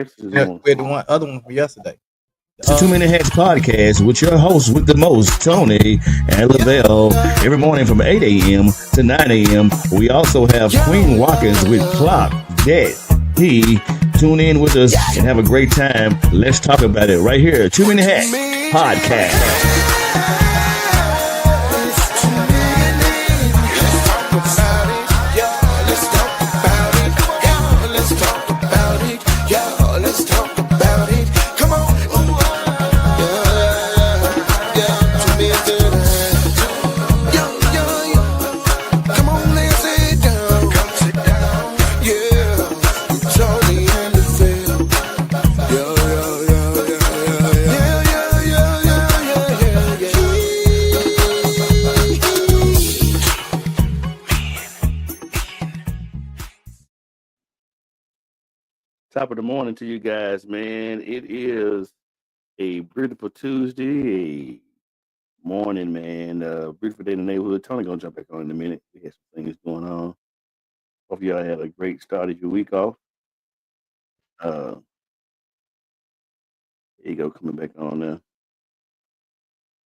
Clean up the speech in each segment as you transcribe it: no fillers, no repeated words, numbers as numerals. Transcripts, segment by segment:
Texas Yeah, on. we had the one other one from yesterday. To Too Many Hats podcast with your host with the most, Tony and Lavelle. Every morning from 8 a.m. to 9 a.m. We also have Queen Watkins with Clock Dead. Tune in with us and have a great time. Let's talk about it right here. Too Many Hats podcast. Top of the morning to you guys, man. It is a beautiful Tuesday morning, man. Beautiful day in the neighborhood. Tony gonna jump back on in a minute. We had some things going on. Hope y'all had a great start of your week off. Uh, there you go, coming back on there.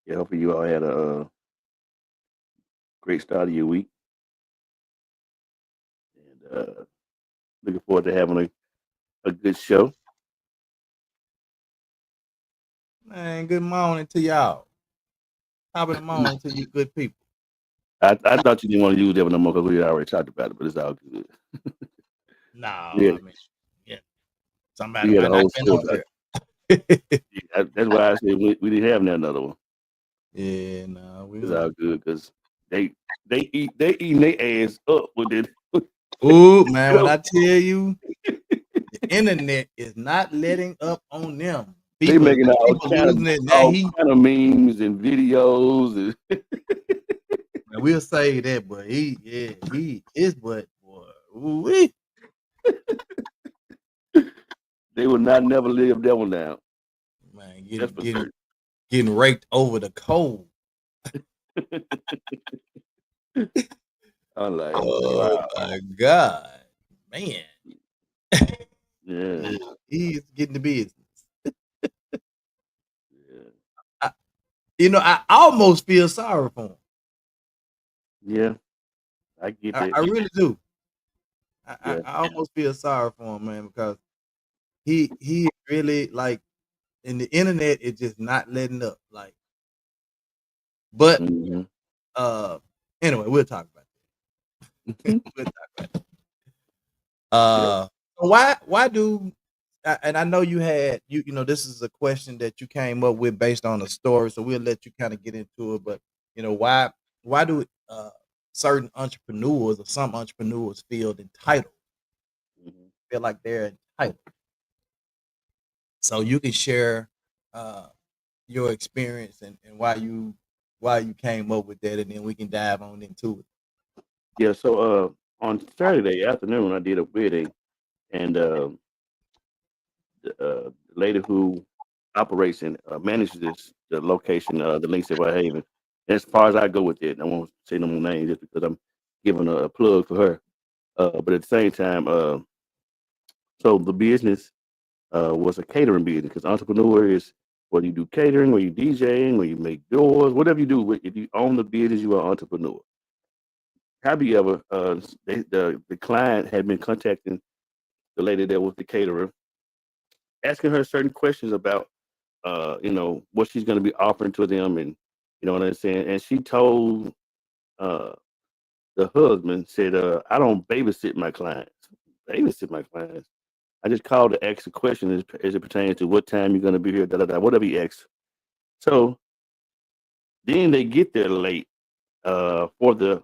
Yeah, hopefully you all had a great start of your week. And looking forward to having a good show. Man, good morning to y'all. Top of the morning to you good people. I thought you didn't want to use that one no more because we already talked about it, but it's all good. No, Yeah. I mean, yeah. Somebody We had might a not whole been show. on there. That's why I said we didn't have another one. Yeah, no, we It's all good because they eating their ass up with it. Ooh, man, when I tell you, the internet is not letting up on them. They People, making all people kind losing it now. of memes and videos. And we'll say that, but he is but boy. Ooh-wee. They will not never live that one down. Man, That's for certain. getting raked over the coal. I'm like, Oh wow. my God, man. Yeah. He's getting the business. Yeah. I almost feel sorry for him. Yeah. I get that. I really do. Yeah. I almost feel sorry for him, man, because he really like, and the internet is just not letting up. Like, but Mhm. anyway, we'll talk about that. We'll talk about that. Why do and I know you had you know this is a question that you came up with based on a story, so we'll let you kind of get into it. But why do certain entrepreneurs or some entrepreneurs feel entitled, Mhm. feel like they're entitled? So you can share uh, your experience and why you came up with that, and then we can dive on into it. Yeah. So on Saturday afternoon I did a wedding and the lady who operates and manages the location, the Links at Whitehaven. As far as I go with it, I won't say no more names just because I'm giving a plug for her. But at the same time, so the business was a catering business because entrepreneur is whether you do catering, or you DJing, or you make doors, whatever you do. If you own the business, you are an entrepreneur. However, the client had been contacting the lady that was the caterer, asking her certain questions about what she's going to be offering to them, and you know what I'm saying. And she told uh, the husband, said, "I don't babysit my clients. Babysit my clients. I just called to ask a question as it pertains to what time you're going to be here, da da da, whatever he asks." So then they get there late for the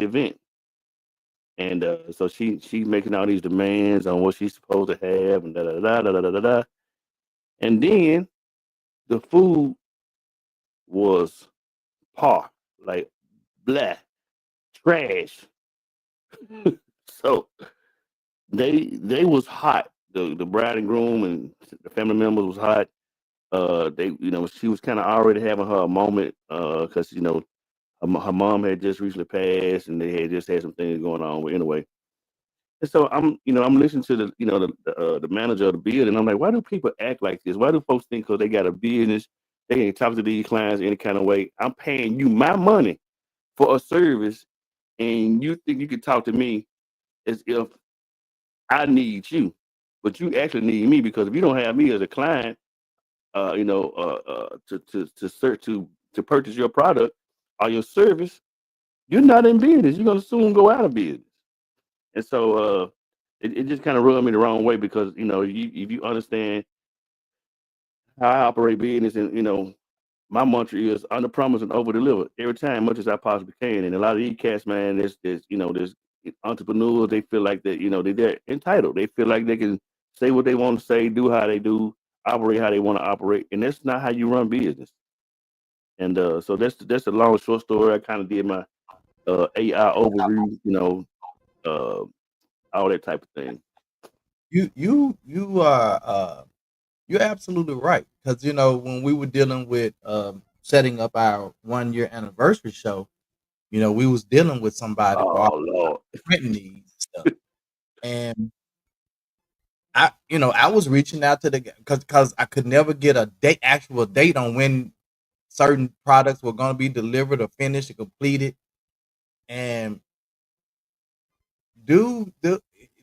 event, and so she's making all these demands on what she's supposed to have, and da da da da da da da da. And then the food was par, like blah, trash. So they was hot. The bride and groom and the family members was hot. She was kind of already having her moment because her mom had just recently passed and they had just had some things going on. But anyway, And so I'm listening to the manager of the building, and I'm like, why do people act like this? Why do folks think because they got a business, they ain't talk to these clients any kind of way? I'm paying you my money for a service, and you think you can talk to me as if I need you, but you actually need me because if you don't have me as a client, to search to purchase your product or your service, you're not in business. You're gonna soon go out of business. And so it just kind of rubbed me the wrong way because if you understand how I operate business, and my mantra is under promise and over deliver every time, much as I possibly can. And a lot of these cats, man, there's entrepreneurs. They feel like that, they're entitled. They feel like they can say what they want to say, do how they do, operate how they want to operate, and that's not how you run business. And so that's a long short story. I kind of did my AI overview, uh, all that type of thing. You are you're absolutely right because when we were dealing with setting up our 1 year anniversary show, we was dealing with somebody for Oh our Lord. printing needs and stuff, and I was reaching out to the because I could never get a actual date on when certain products were going to be delivered or finished or completed, and dude,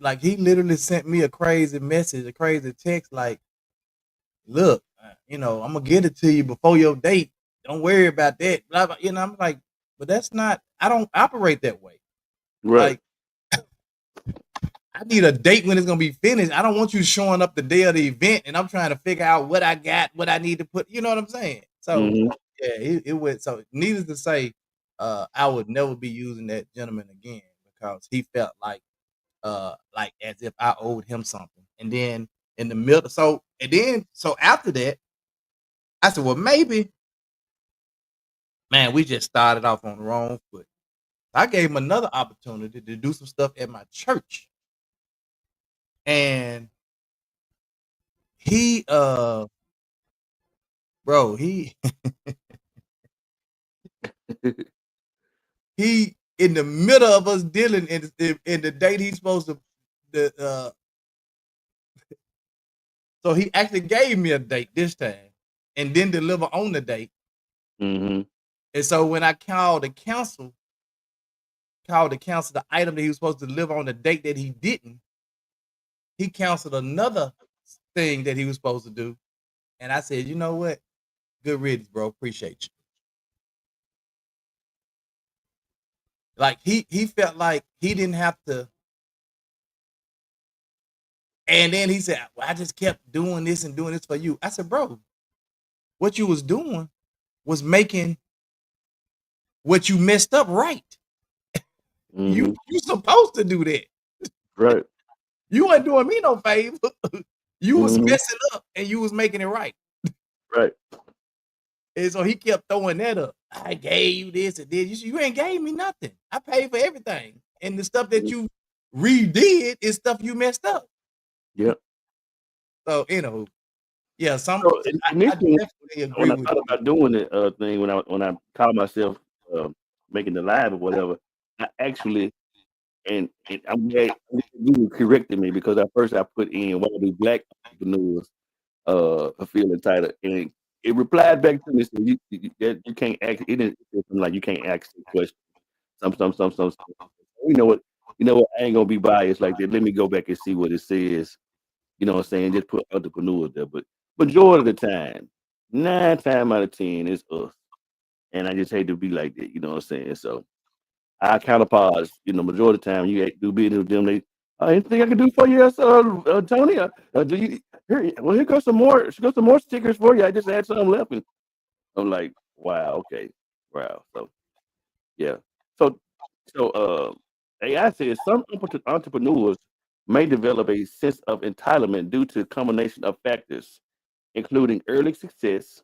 like he literally sent me a crazy message, a crazy text, like, "Look, I'm gonna get it to you before your date. Don't worry about that." Blah, blah. I'm like, but that's not. I don't operate that way. Right. Like, I need a date when it's gonna be finished. I don't want you showing up the day of the event and I'm trying to figure out what I got, what I need to put. You know what I'm saying? So Hmm. yeah, it went. So needless to say, I would never be using that gentleman again because he felt like as if I owed him something. And then in the middle, so after that, I said, well, maybe, man, we just started off on the wrong foot. I gave him another opportunity to do some stuff at my church. And he bro, he in the middle of us dealing in the date he's supposed to the so he actually gave me a date this time and then deliver on the date. Hmm. And so when I called the council the item that he was supposed to deliver on the date that he didn't, he canceled another thing that he was supposed to do. And I said, you know what? Good riddance, bro. Appreciate you. Like he felt like he didn't have to. And then he said, well, I just kept doing this and doing this for you. I said, bro, what you was doing was making what you messed up right. Hmm. You supposed to do that. Right. You weren't doing me no favor. You was Hmm. messing up and you was making it right. Right. And so he kept throwing that up. I gave you this and this. You ain't gave me nothing. I paid for everything. And the stuff that you redid is stuff you messed up. Yeah. So, yeah, So I initially, definitely agree when I with thought you. about doing the thing, when I called myself making the live or whatever, I actually and I'm glad you corrected me because at first I put in why do black entrepreneurs feel entitled, and it replied back to me said that you can't ask it didn't say something like you can't ask the question. Some. You know what? I ain't gonna be biased like that. Let me go back and see what it says. You know what I'm saying? Just put entrepreneurs there, but majority of the time, 9 times out of 10, it's us. And I just hate to be like that. You know what I'm saying? So our counterparts, majority of the time you do business with them. They, anything I can do for you, Tony? Do you? Here goes some more. Here goes some more stickers for you. I just had some left. And I'm like, wow, okay, wow. So yeah. So AI says some entrepreneurs may develop a sense of entitlement due to a combination of factors, including early success,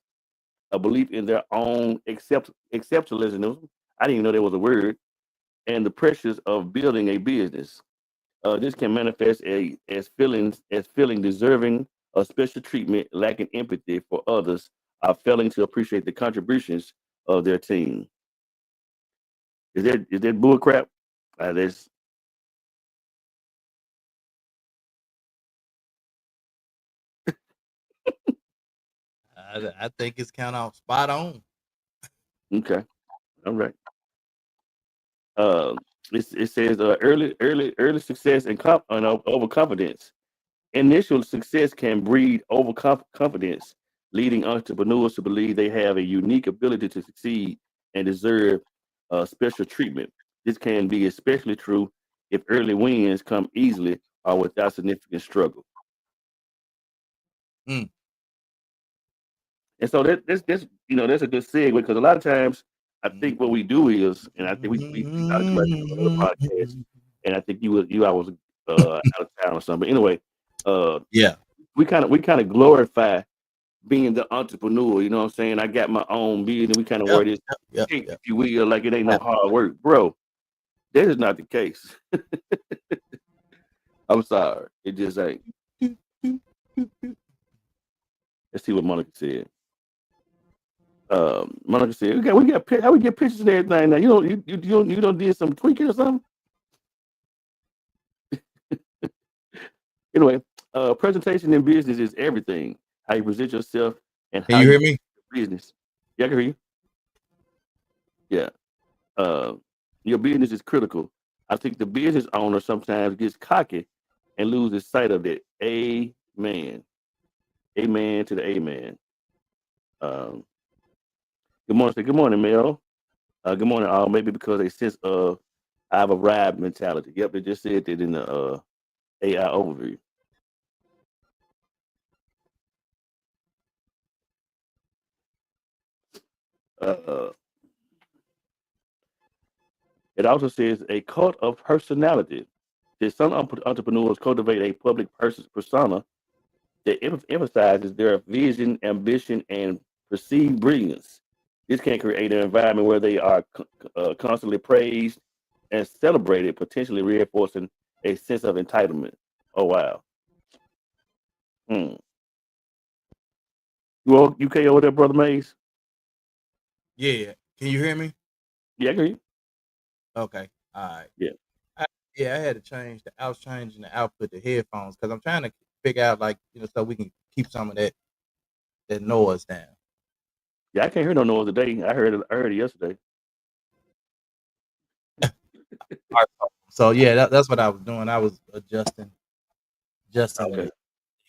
a belief in their own exceptionalism. I didn't even know there was a word, and the pressures of building a business. This can manifest as feeling deserving of special treatment, lacking empathy for others, or failing to appreciate the contributions of their team. Is that bull crap? That's I think it's kind of spot on. Okay, all right. It says early success and overconfidence. Initial success can breed overconfidence, leading entrepreneurs to believe they have a unique ability to succeed and deserve special treatment. This can be especially true if early wins come easily or without significant struggle. Mm. And so that's that's a good segue because a lot of times I think what we do is, and I think we talked about this on another podcast, and I think I was out of town or something. But anyway, Yeah. we kind of glorify being the entrepreneur. You know what I'm saying? I got my own business. We kind of wear this Yep. cape, if you will, like it ain't no hard work, bro. That is not the case. I'm sorry, it just ain't. Let's see what Monica said. Monica said, "Okay, how we get pictures and everything now? You don't did some tweaking or something." Anyway, presentation in business is everything. How you present yourself and Can how you you hear me? business. Yeah, I can hear you. Yeah. Your business is critical. I think the business owner sometimes gets cocky and loses sight of it. Amen. Amen to the amen. Um, good morning. Good morning, Mel. Good morning, all. Maybe because they sense of I've arrived mentality. Yep, they just said that in the AI overview. Uh, it also says a cult of personality. That some entrepreneurs cultivate a public persona that emphasizes their vision, ambition, and perceived brilliance. This can create an environment where they are constantly praised and celebrated, potentially reinforcing a sense of entitlement. Oh wow. Hmm. You UK over there, brother Mays? Yeah. Can you hear me? Yeah, I can hear you. Okay. All right. Yeah. I had to change I was changing the output to headphones because I'm trying to figure out so we can keep some of that noise down. Yeah, I can't hear no noise today. I heard it yesterday. So yeah, that's what I was doing. I was adjusting Okay.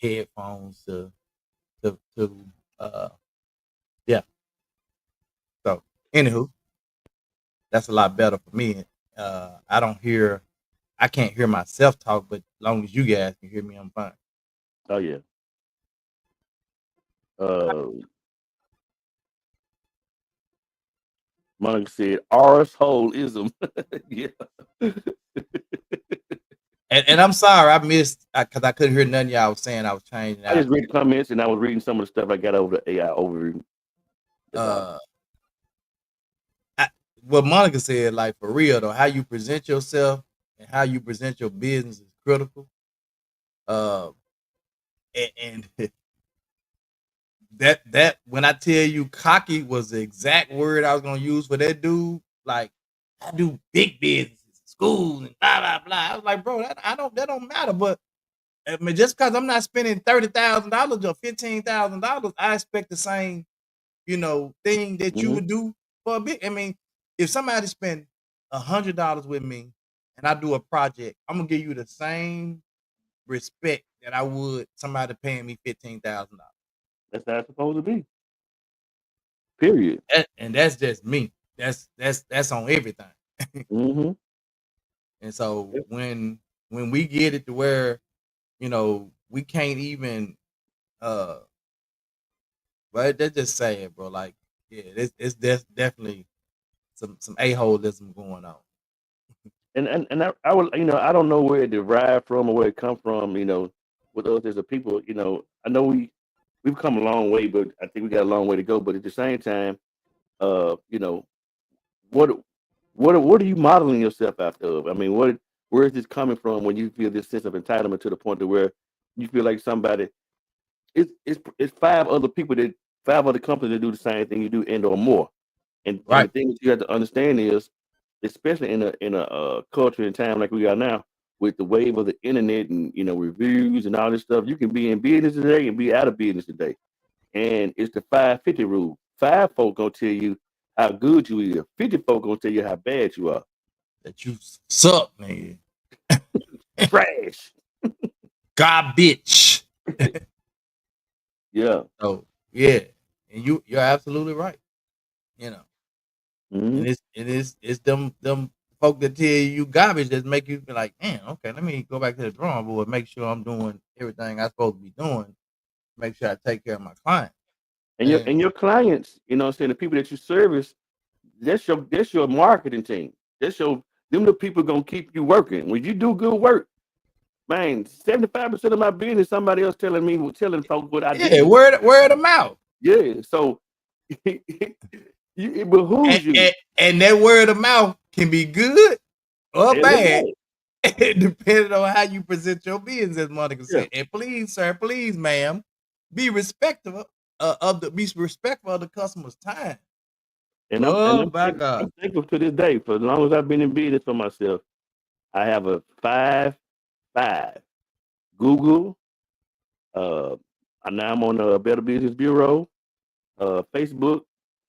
the headphones to yeah. So anywho, that's a lot better for me. I can't hear myself talk, but as long as you guys can hear me, I'm fine. Oh yeah. Monica said arseholeism. Yeah. And I'm sorry, I missed because I couldn't hear nothing y'all was saying. I was changing I just out. read the comments and I was reading some of the stuff I got over the AI overview. That's all. What Monica said, like for real though, how you present yourself and how you present your business is critical. And that when I tell you cocky was the exact word I was gonna use for that dude. Like I do big businesses, schools, and blah blah blah. I was like, bro, that don't matter. But I mean, just because I'm not spending $30,000 or $15,000, I expect the same, thing that you would do for a bit. I mean, if somebody spend $100 with me and I do a project, I'm gonna give you the same respect that I would somebody paying me $15,000. That's how it's supposed to be. Period. And that's just me. That's on everything. Mm-hmm. And so Yep. when we get it to where we can't even but that's just sad, bro. Like, yeah, it's definitely some a-holism going on. And I would I don't know where it derived from or where it come from, with us as a people, I know we've come a long way, but I think we got a long way to go. But at the same time, you know, what what are you modeling yourself after of? I mean, where is this coming from when you feel this sense of entitlement to the point to where you feel like somebody it's five other companies that do the same thing you do and or more. And the Right. thing that you have to understand is, especially in a culture and time like we are now, with the wave of the internet and reviews and all this stuff, you can be in business today and be out of business today. and it's the 550 rule. 5 folk gonna tell you how good you is. 50 folk gonna tell you how bad you are. That you suck, nigga. Trash. Garbage. Yeah. So yeah, and you're absolutely right. You know, Mhm. and it's them folk that tell you garbage that make you be like, man, okay, let me go back to the drawing board, make sure I'm doing everything I'm supposed to be doing, make sure I take care of my client. And your clients, you know what I'm saying, the people that you service, that's your marketing team. Them the people gonna keep you working. When you do good work, man, 75% of my business somebody else telling folks what I Yeah, did. word of mouth. Yeah. So it behooves you. And that word of mouth can be good or And bad, it's depending on how you present your business, as Monica Yeah. said. And please, sir, please, ma'am, be respectful of the customer's time. And Oh my God. I'm thankful to this day. For as long as I've been in business for myself, I have a 5-5 Google. Now I'm on the Better Business Bureau, Facebook.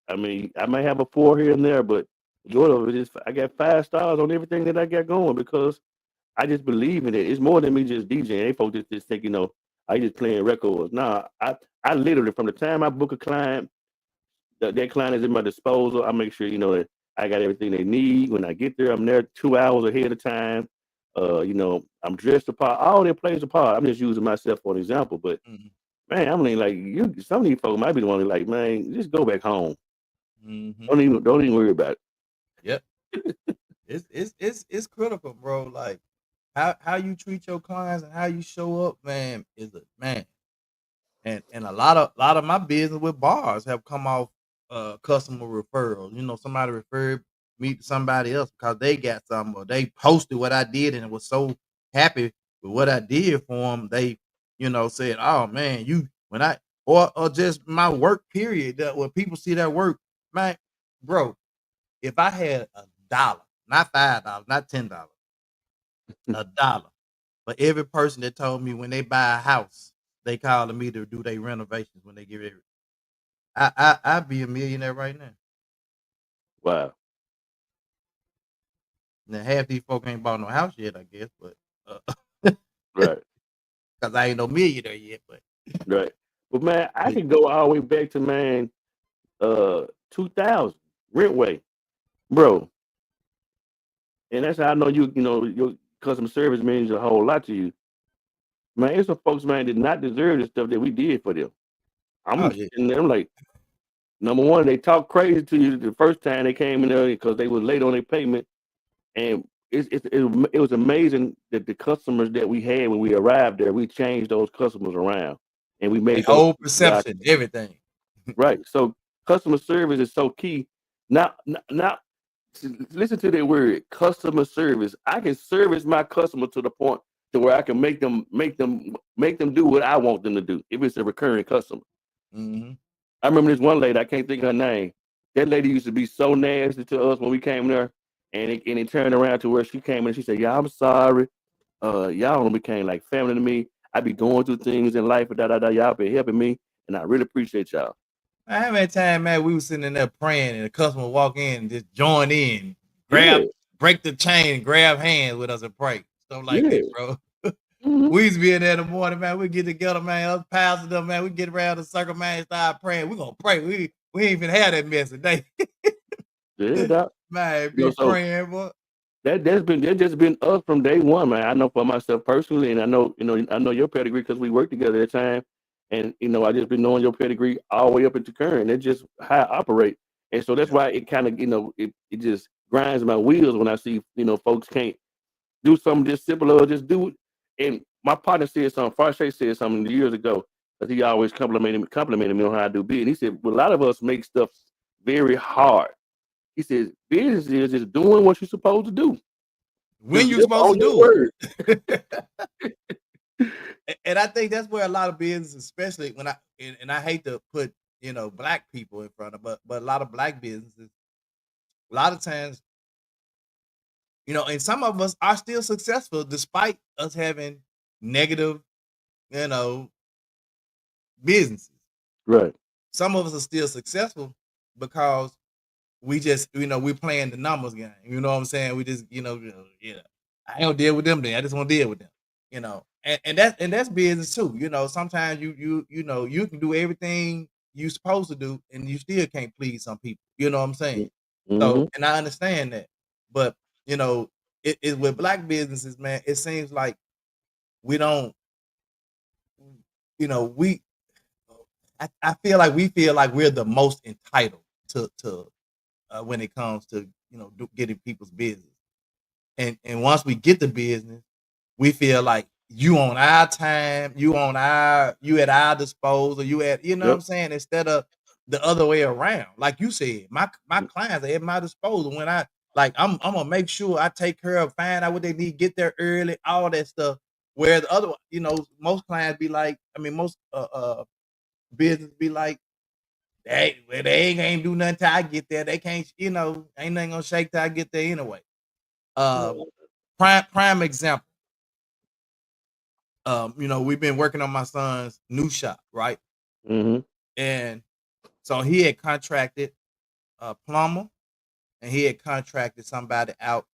I mean, I may have a 4 here and there, but majority of it is I got 5 stars on everything that I got going because I just believe in it. It's more than me just DJing. They folks just think, I just playing records. Nah, I literally from the time I book a client, that client is at my disposal. I make sure that I got everything they need. When I get there, I'm there 2 hours ahead of time. I'm dressed apart. All that plays a part. I'm just using myself for an example, but Mhm. man, I'm like you. Some of these folks might be the one like, man, just go back home. Mhm. Don't even worry about it. Yep. It's critical, bro. Like how you treat your clients and how you show up, man, is a man. And a lot of my business with bars have come off customer referrals. You know, somebody referred me to somebody else because they got something or they posted what I did and was so happy with what I did for them. They, said, "Oh man, you when I or just my work period that when people see that work, man, bro, if I had $1, not $5, not $10, $1 for every person that told me when they buy a house, they calling me to do their renovations when they get it. I'd be a millionaire right now. Wow. Now half these folk ain't bought no house yet, I guess, but Right. because I ain't no millionaire yet. But Right. But man, I could go all the way back to 2000 Rentway, bro. And that's how I know your customer service means a whole lot to you. Man, it's some folks, man, did not deserve the stuff that we did for them. I'm oh yeah, sitting there, I'm like, number one, they talk crazy to you the first time they came in there because they was late on their payment. And it was amazing that the customers that we had when we arrived there, we changed those customers around and we the made those whole perception, everything. right. So customer service is so key. Now, listen to that word, customer service. I can service my customer to the point to where I can make them do what I want them to do if it's a recurring customer. Mm-hmm. I remember this one lady, I can't think of her name. That lady used to be so nasty to us when we came there, and it turned around to where she came in and she said, "Yeah, I'm sorry. Y'all became like family to me. I be going through things in life, Y'all been helping me, and I really appreciate y'all." How many times, man, we was sitting in there praying and the customer walk in and just join in, Yeah, break the chain, and grab hands with us and pray. Stuff like yeah. that, bro. Mhm. We used to be in there in the morning, man. We get together, man. Us pals of them, man. We get around the circle, man. Start praying. We gonna pray. We ain't even had that mess today, Yeah, doc. man. You know, Be so praying, boy. that just been us from day one, man. I know for myself personally, and I know your pedigree because we worked together at the time, and I just been knowing your pedigree all the way up into current. It's just how I operate, and so that's Yeah. why it kind of it just grinds my wheels when I see folks can't do something just simple or just do it. And my partner said something. Farshay said something years ago because he always complimented me on how I do business. He said, well, a lot of us make stuff very hard. He says, business is just doing what you're supposed to do. When Just you live supposed on to your do word. it. And I think that's where a lot of business, especially when I hate to put black people in front of, but a lot of black businesses, a lot of times, and some of us are still successful despite us having negative, you know, businesses. Right. Some of us are still successful because we just, we playing the numbers game. You know what I'm saying? We just, yeah, I don't deal with them then. I just want to deal with them. And that's business too. Sometimes you can do everything you supposed to do and you still can't please some people. You know what I'm saying? So, Mm-hmm. and I understand that. But, it with black businesses, man, it seems like we don't, we I feel like we feel like we're the most entitled to when it comes to getting people's business. And once we get the business, we feel like you on our time, you at our disposal, what I'm Yep. saying, instead of the other way around. Like you said, my clients are at my disposal. When I'm gonna make sure I take care of, find out what they need, get there early, all that stuff. Where the other, most clients be like, most business be like, they ain't do nothing till I get there. They can't, ain't nothing gonna shake till I get there anyway. Prime example. We've been working on my son's new shop, right? Mm-hmm. And so he had contracted a plumber, and he had contracted somebody out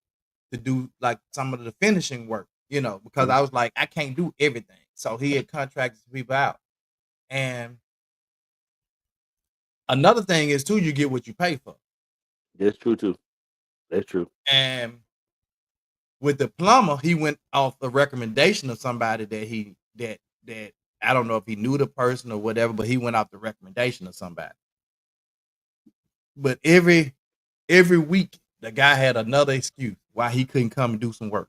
to do like some of the finishing work, because I was like, I can't do everything. So he had contracted some people out. And another thing is too, you get what you pay for. That's true too. That's true. And with the plumber, he went off the recommendation of somebody that I don't know if he knew the person or whatever, but he went off the recommendation of somebody. But every week, the guy had another excuse why he couldn't come and do some work.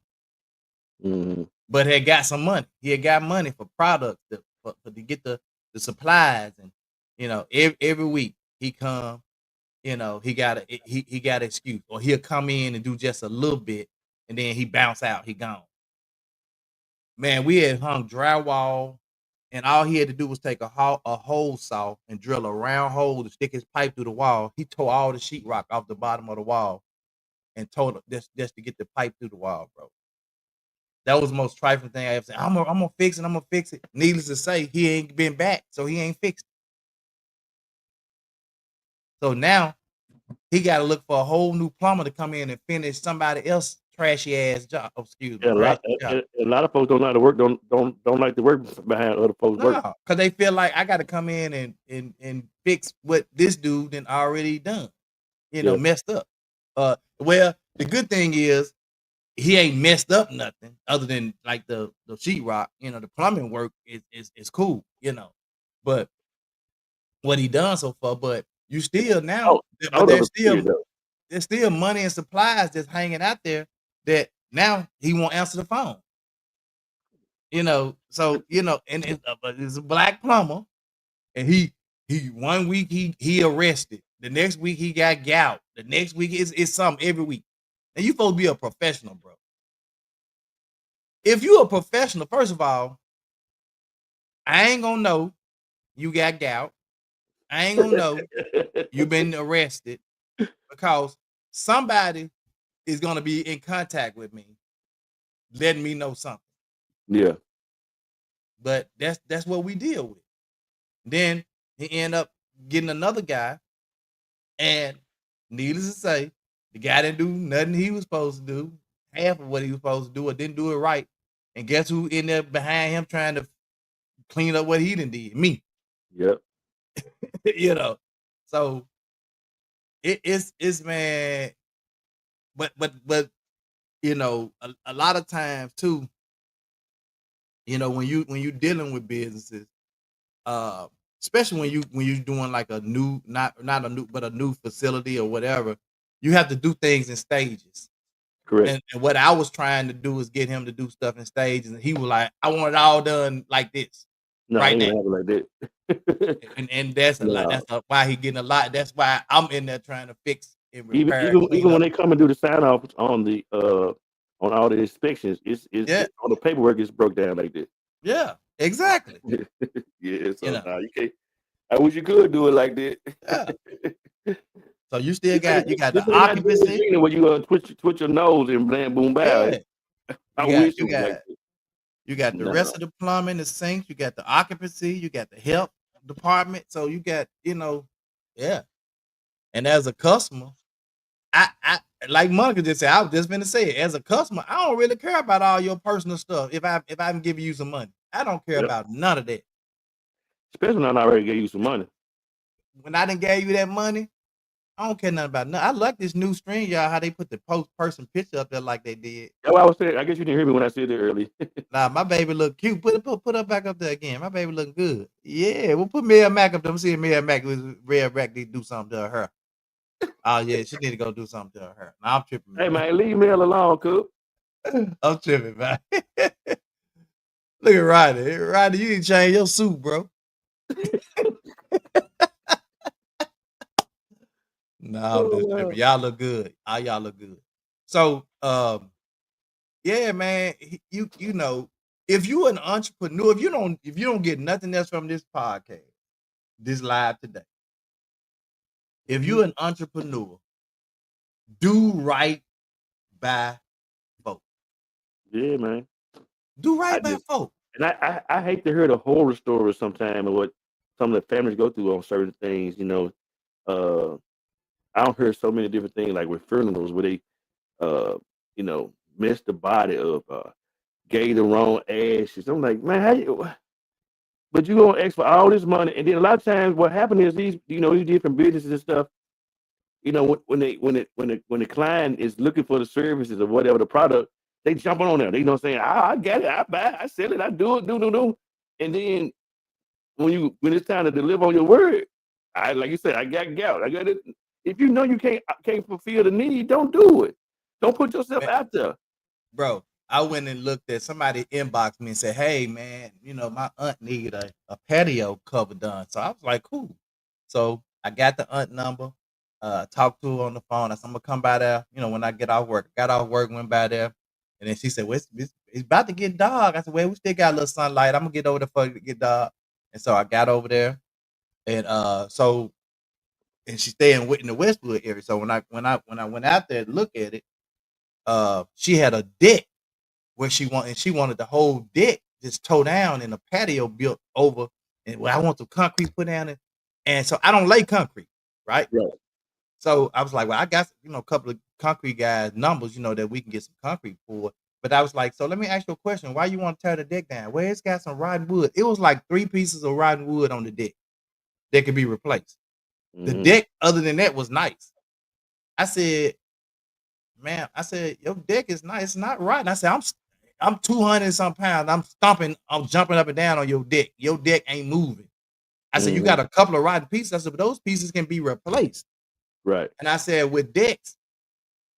Mm-hmm. But had got some money. He had got money for products to get the supplies, and every week he come, he got an excuse, or he'll come in and do just a little bit, and then he bounce out. He gone. Man, we had hung drywall, and all he had to do was take a hole saw and drill a round hole to stick his pipe through the wall. He tore all the sheetrock off the bottom of the wall and told just to get the pipe through the wall, bro. That was the most trifling thing I ever said. I'm gonna fix it. I'm gonna fix it. Needless to say, he ain't been back, so he ain't fixed it. So now he got to look for a whole new plumber to come in and finish somebody else's trashy ass job. Excuse me. Yeah, a lot of folks don't know how to work. Don't like to work behind other folks' work. No, because they feel like I got to come in and fix what this dude done already done. Messed up. Well, the good thing is he ain't messed up nothing other than like the sheetrock. The plumbing work is cool. But what he done so far, but you still now, but there's still money and supplies just hanging out there that now he won't answer the phone. So and it's a black plumber, and he 1 week he arrested, the next week he got gout, the next week it's something every week. And you supposed to be a professional, bro. If you a professional, first of all, I ain't gonna know you got gout. I ain't gonna know you've been arrested, because somebody is gonna be in contact with me, letting me know something. Yeah. But that's what we deal with. Then he end up getting another guy, and needless to say, the guy didn't do nothing he was supposed to do, half of what he was supposed to do, or didn't do it right. And guess who ended up behind him trying to clean up what he done did? Me. Yep. So it's man, but a lot of times too, when you dealing with businesses, especially when you're doing like a new, not a new, but a new facility or whatever, you have to do things in stages. Correct. And what I was trying to do is get him to do stuff in stages, and he was like, I want it all done like this. No, right I ain't now. gonna have it like that. And that's a lot. That's why he getting a lot. That's why I'm in there trying to fix and repair. Even when they come and do the sign off on the on all the inspections, it's on the paperwork is broke down like that. Yeah, exactly. Yeah, so you can't. I wish you could do it like that. Yeah. So you still got the occupancy where you twitch your nose and blam boom bow. Yeah. You got the rest of the plumbing, the sinks, you got the occupancy, you got the help, department. So you got, yeah. And as a customer, I like Monica just said, I was just gonna say it. As a customer, I don't really care about all your personal stuff. If I'm giving you some money, I don't care Yep. about none of that. Especially when I already gave you some money. When I didn't gave you that money, I don't care nothing about nothing. I like this new string, y'all, how they put the person picture up there like they did. That's what I was saying. I guess you didn't hear me when I said it early. Nah, my baby look cute. Put her back up there again. My baby look good. Yeah, we'll put Mia Mac up there. I'm seeing Mia Mac with Red Rack need to do something to her. Oh yeah, she need to go do something to her. Nah, I'm tripping, Hey man. man, leave Mel alone, cool. I'm tripping, man. Look at Rodney. Rodney, you didn't change your suit, bro. Nah, I'm just tripping. Y'all look good. All y'all look good. So, yeah, man. You know, if you an entrepreneur, if you don't get nothing else from this podcast, this live today, if you're an entrepreneur, do right by folks. Yeah, man. Do right I by just- folks. And I hate to hear the horror stories sometimes of what some of the families go through on certain things, you know. I don't hear so many different things like with funerals where they you know, mess the body up, gave the wrong ashes. I'm like, man, how you but you gonna ask for all this money, and then a lot of times what happens is these, you know, these different businesses and stuff, you know, when the client is looking for the services or whatever the product, they jumping on there. They saying, I get it, I buy it, I sell it, I do it, do. And then when it's time to deliver on your word, I like you said, I got gout. I got it. If you know you can't fulfill the need, don't do it. Don't put yourself out there. Bro, I went and looked at somebody inboxed me and said, hey man, you know, my aunt needed a patio cover done. So I was like, cool. So I got the aunt number, talked to her on the phone. I said, I'm gonna come by there, you know, when I get off work. Got off work, went by there, and then she said, well, it's about to get dark. I said, well, we still got a little sunlight. I'm gonna get over there for it to get dark. And so I got over there, and and she stayed in the Westwood area. So when I went out there to look at it, she had a deck where she wanted the whole deck just tore down and a patio built over. And I want some concrete put down it. And so I don't lay concrete, right? Right. So I was like, well, I got, you know, a couple of concrete guys numbers, you know, that we can get some concrete for. But I was like, so let me ask you a question. Why you want to tear the deck down? Well, it's got some rotten wood. It was like 3 pieces of rotten wood on the deck that could be replaced. The deck, other than that, was nice. I said, man, your deck is nice. It's not rotten. I said, I'm 200 and some pounds. I'm jumping up and down on your deck. Your deck ain't moving. I said, you got a couple of rotten pieces. I said, but those pieces can be replaced. Right. And I said, with decks,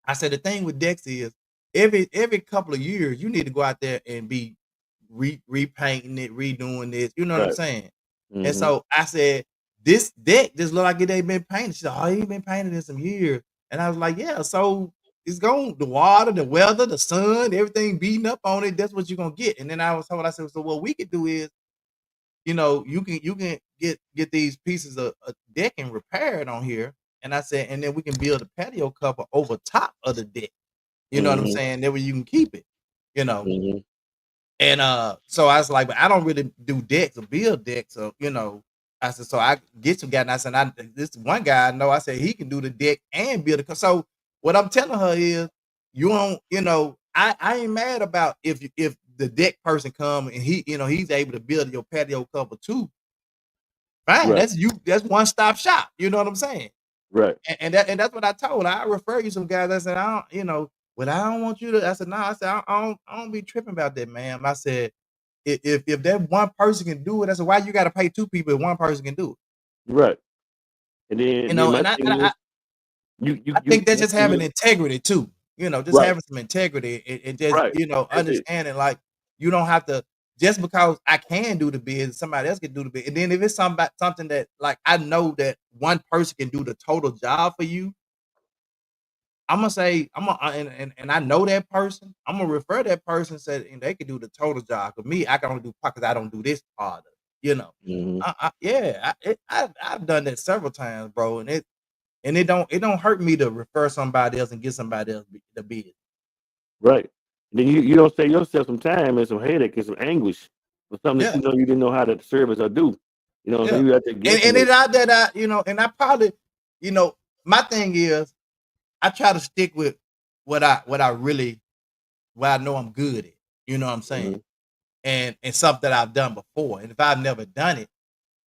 I said, the thing with decks is every couple of years, you need to go out there and be repainting it, redoing this. You know what I'm saying? And so I said, this deck just look like it ain't been painted. She said, oh, he ain't been painted in some years. And I was like, yeah, so it's going, the water, the weather, the sun, everything beating up on it. That's what you're gonna get. And then I said, so what we could do is, you know, you can get these pieces of decking repaired on here. And I said, and then we can build a patio cover over top of the deck. You know what I'm saying? That way you can keep it, you know. And so I was like, but I don't really do decks or build decks. So, you know, I said, so I get some guy. And I said, this one guy I know, I said he can do the deck and build it. So what I'm telling her is, you don't, you know, I ain't mad about if the deck person come and he, you know, he's able to build your patio cover too. Fine, Right. that's one stop shop. You know what I'm saying? Right. And that's what I told her. I refer you some guys. I said, I don't, you know, but I don't want you to. I said, no. I said, I don't be tripping about that, ma'am. I said, if that one person can do it, I said, why you got to pay 2 people if one person can do it? Right. And then You know, and I think that's just having integrity too. You know, just having some integrity and just you know understanding like you don't have to just because I can do the bid, somebody else can do the bid. And then if it's something that like I know that one person can do the total job for you, I'm gonna say and I know that person. I'm gonna refer that person and say and they can do the total job. For me, I can only do part because I don't do this part of it. You know, I've done that several times, bro, and it don't hurt me to refer somebody else and get somebody else the bid. Right. Then you don't save yourself some time and some headache and some anguish for something that Yeah. you know you didn't know how to service or do. You know what I'm Yeah. saying? You have to And get it out there that, you know, and I probably, you know, my thing is I try to stick with what I know I'm good at. You know what I'm saying? And something that I've done before. And if I've never done it,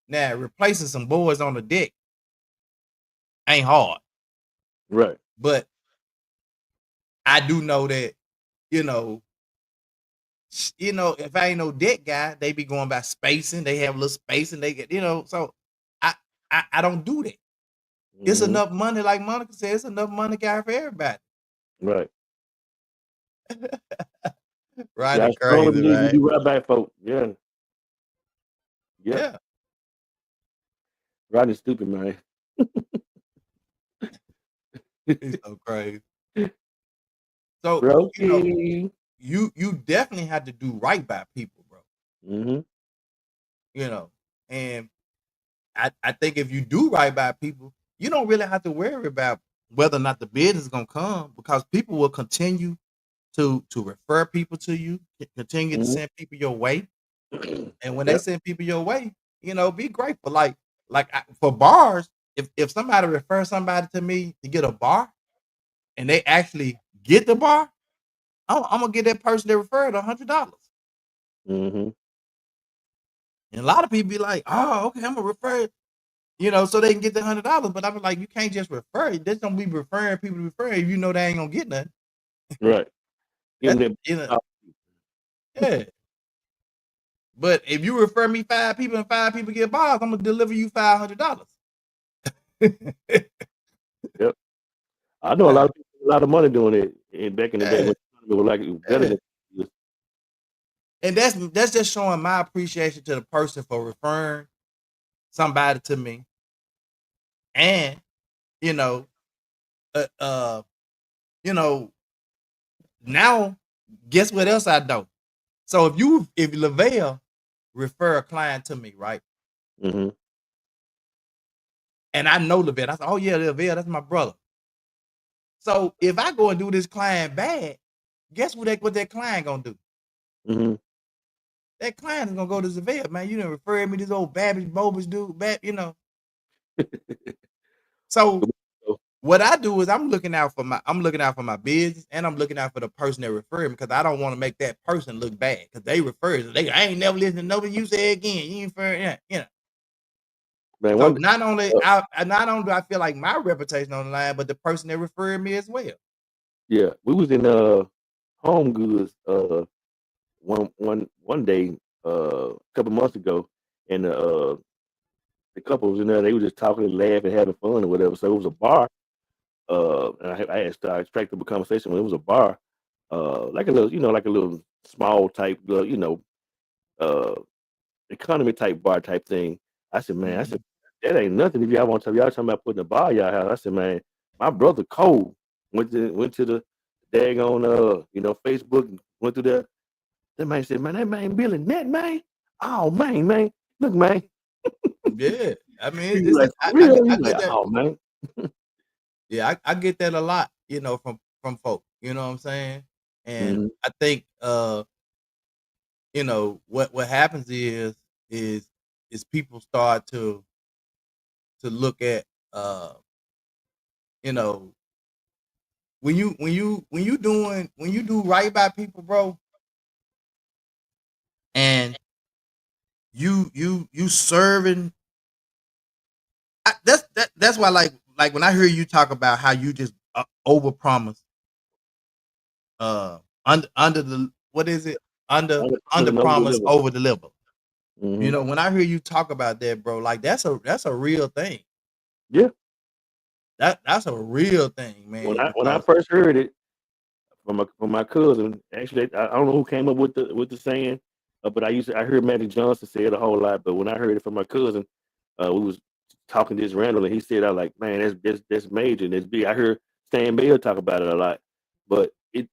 now replacing some boards on the deck ain't hard. Right. But I do know that, you know, if I ain't no deck guy, they be going by spacing. They have a little spacing. They get, you know, so I don't do that. It's enough money, like Monica said, it's enough money guy for everybody. Right. Right, Yeah, it's crazy, you right? do right by folk. Yeah. Yeah. Yeah. Rodney's stupid, man. He's so crazy. So, Bro. you know, you definitely have to do right by people, bro. You know, and I think if you do right by people, you don't really have to worry about whether or not the business is gonna come, because people will continue to refer people to you, continue to send people your way. And when they Yep. send people your way, you know, be grateful. For bars, if somebody refers somebody to me to get a bar and they actually get the bar, I'm gonna get that person that referred $100. Mm-hmm. And a lot of people be like, oh, okay, I'm gonna refer it, you know, so they can get the $100. But I'm like, you can't just refer it. Just don't be referring people to refer if you know they ain't gonna get nothing. Right. Give That's, them you know, yeah. But if you refer me 5 people and 5 people get bars, I'm gonna deliver you $500. Yep. I know a lot of people, a lot of money doing it. And back in the day, Yeah. when it was like better than And that's just showing my appreciation to the person for referring somebody to me. And you know, you know, now guess what else I know? So if Lavelle refer a client to me, right? Mm-hmm. And I know Lavelle, I say, oh yeah, Lavelle, that's my brother. So if I go and do this client bad, guess what that client gonna do? Mm-hmm. That client is gonna go to Lavelle, man. You didn't refer me this old Babbage Bobish dude, you know. So what I do is I'm looking out for my business, and I'm looking out for the person that referred me, because I don't want to make that person look bad because they referred. I ain't never listening to nobody you say again. You ain't refer, yeah, you know. Man, So one not only do I feel like my reputation on the line, but the person that referred me as well. yeah, we was in Home Goods one day a couple months ago, and the couple was in there. They were just talking and laughing, having fun or whatever. So it was a bar. And I had started striking up a conversation when it was a bar, like a little, like a little small type, uh, economy type bar type thing. I said, man, that ain't nothing. If y'all want to, y'all talking about putting a bar in y'all house. I said, man, my brother Cole went to the daggone Facebook and went through there. That man said, man, that man Billy Net, man. Oh man, look, man. Yeah, I mean, He was like, for real? He was like, oh man. Yeah, I get that a lot, from folk. You know what I'm saying? And I think what happens is people start to look at you know when you do right by people, bro, and you serving. That's why, like when I hear you talk about how you just over promise, under the, what is it, under promise, over deliver. You know, when I hear you talk about that, bro, like that's a real thing. Yeah. That's a real thing, man. When I first heard it from my cousin, actually, I don't know who came up with the saying, but I heard Magic Johnson say it a whole lot. But when I heard it from my cousin, we was talking this randomly. He said, "I like, man, that's major, and that's big." I heard Stan Bell talk about it a lot, but it's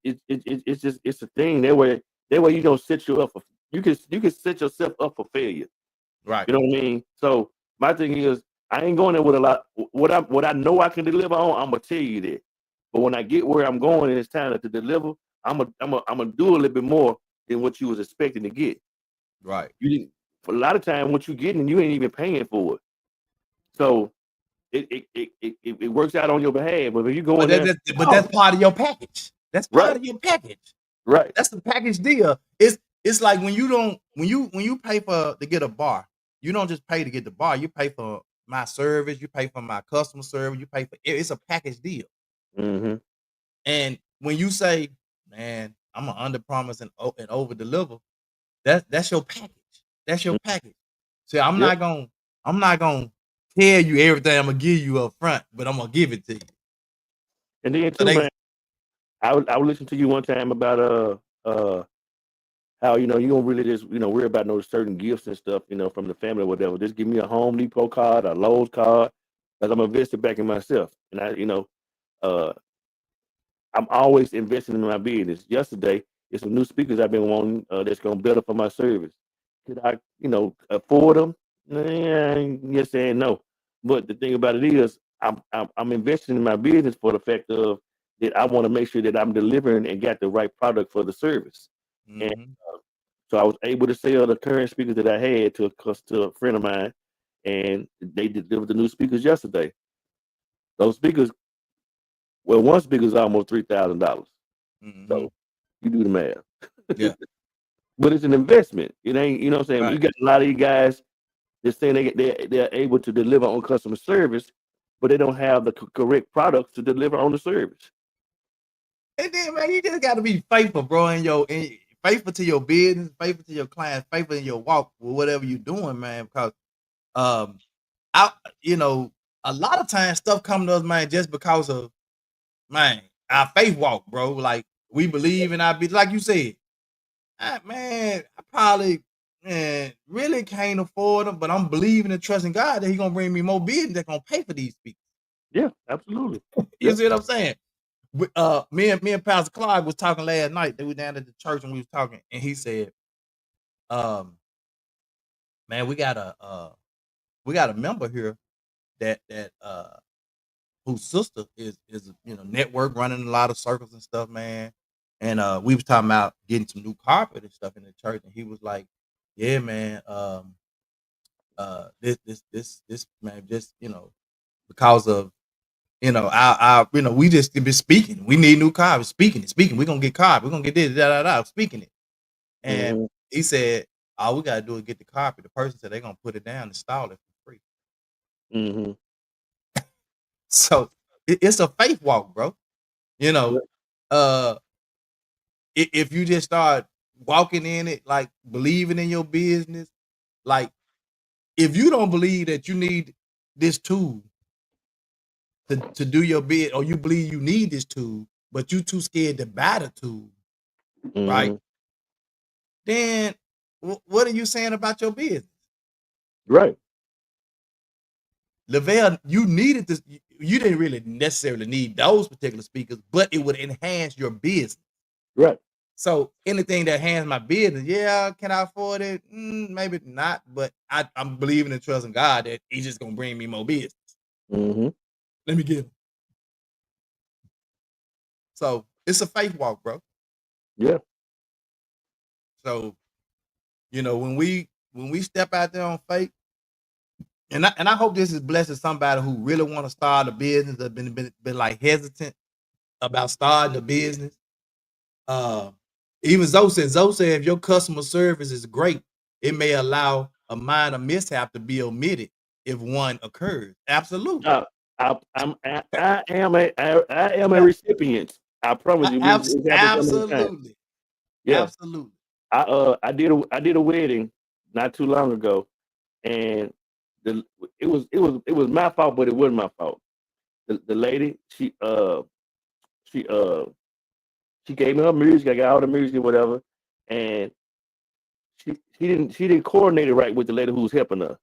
just it's a thing. That way you don't set you up for you can set yourself up for failure. Right. You know what I mean? So my thing is, I ain't going there with a lot. What I know I can deliver on, I'm gonna tell you that. But when I get where I'm going and it's time to deliver, I'm gonna do a little bit more than what you was expecting to get. Right. You didn't. for a lot of time, what you're getting, you ain't even paying for it. So it works out on your behalf. But if you go in there, but that's part of your package. That's part right, of your package. right, That's the package deal. It's like when you pay for to get a bar, you don't just pay to get the bar. You pay for my service. You pay for my customer service. You pay for it's a package deal. mm-hmm. And when you say, "Man, I'm gonna under promise and over deliver," that's your package. That's your package. So I'm Yep. not gonna tell you everything I'm gonna give you up front, but I'm gonna give it to you. And then So too, man, I would listen to you one time about how you don't really just worry about no certain gifts and stuff from the family or whatever. Just give me a Home Depot card, a Lowe's card, because I'm invested back in myself. And I'm always investing in my business. Yesterday, it's some new speakers I've been wanting that's gonna better for my service. Could I afford them? Yes and no. But the thing about it is, I'm investing in my business for the fact of that I want to make sure that I'm delivering and got the right product for the service. And Mhm. so I was able to sell the current speakers that I had to a friend of mine, and they delivered the new speakers yesterday. Those speakers, well, one speaker is almost $3,000. Mhm. So you do the math. Yeah. But it's an investment. It ain't, you know what I'm saying? Right. You got a lot of you guys that saying they're able to deliver on customer service, but they don't have the correct products to deliver on the service. And then, man, you just got to be faithful, bro, faithful to your business, faithful to your clients, faithful in your walk with whatever you're doing, man. Because, I, a lot of times stuff come to us, man, just because of, man, our faith walk, bro. Like we believe in our business, like you said, man. I probably, man, really can't afford them, but I'm believing and trusting God that He gonna bring me more business that's gonna pay for these people. Yeah, absolutely. You Yep. see what I'm saying? Me and Pastor Clark was talking last night. They were down at the church and we was talking, and he said, man, we got a member here that whose sister is network running a lot of circles and stuff, man. And we was talking about getting some new carpet and stuff in the church, and he was like, yeah, man, this man, just because of our we just been speaking. We need new carpet. Speaking. We're gonna get carpet. We're gonna get this, speaking it. And he said, all we gotta do is get the carpet. The person said they're gonna put it down, install it for free. Mm-hmm. So it's a faith walk, bro. If you just start walking in it, like believing in your business, like if you don't believe that you need this tool to do your bid, or you believe you need this tool, but you too scared to buy the tool, right? Then what are you saying about your business? Right. Lavelle, you needed this. You didn't really necessarily need those particular speakers, but it would enhance your business. Right. So anything that enhances my business, yeah, can I afford it? Maybe not, but I'm believing and trusting God that He's just gonna bring me more business. Mm-hmm. Let me get him. So it's a faith walk, bro. Yeah. So when we step out there on faith, and I hope this is blessing somebody who really want to start a business, that been like hesitant about starting a business. Even Zoe said, if your customer service is great, it may allow a minor mishap to be omitted if one occurs. Absolutely. I am a recipient. I promise you. Absolutely. Yeah. Absolutely. I did a wedding not too long ago, and it was my fault, but it wasn't my fault. The lady, she gave me her music. I got all the music or whatever, and she didn't coordinate it right with the lady who was helping her.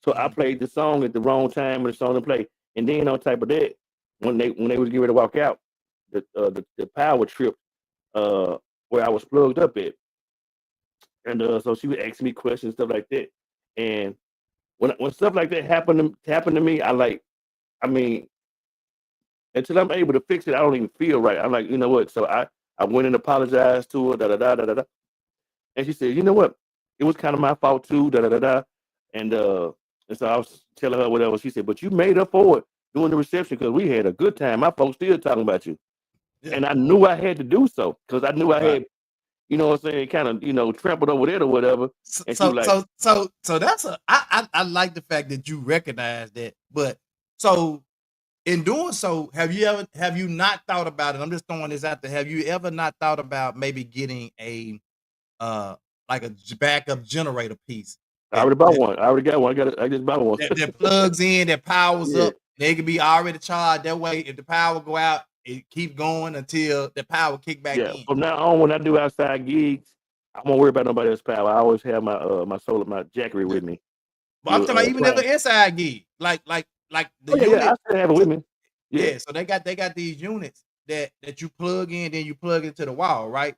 So I played the song at the wrong time, and the song to play. And then on top of that, when they was getting ready to walk out, the power tripped where I was plugged up at, and so she would ask me questions, stuff like that. And when stuff like that happened to me, I mean, until I'm able to fix it, I don't even feel right. I'm like, you know what? So I went and apologized to her, and she said, you know what? it was kind of my fault too. Da da da da. And so I was telling her whatever. She said, "But you made up for it doing the reception because we had a good time. My folks still talking about you." Yeah. And I knew I had to do so because I knew I Right. had, you know what I'm saying, kind of, trampled over it or whatever. So And she was like, so that's I like the fact that you recognize that. But so in doing so, have you not thought about it? I'm just throwing this out there. Have you ever not thought about maybe getting a like a backup generator piece I already bought that one. I already got one. I just bought one. that plugs in, that powers Yeah. up? They can be already charged. That way, if the power go out, it keep going until the power kick back Yeah. in. From now on, when I do outside gigs, I won't worry about nobody else's power. I always have my solar, my Jackery Yeah. with me. But I'm talking about even if Prime. an inside gig, like the Oh yeah, unit. I still have it with me. Yeah. Yeah, so they got these units that you plug in, then you plug into the wall, right?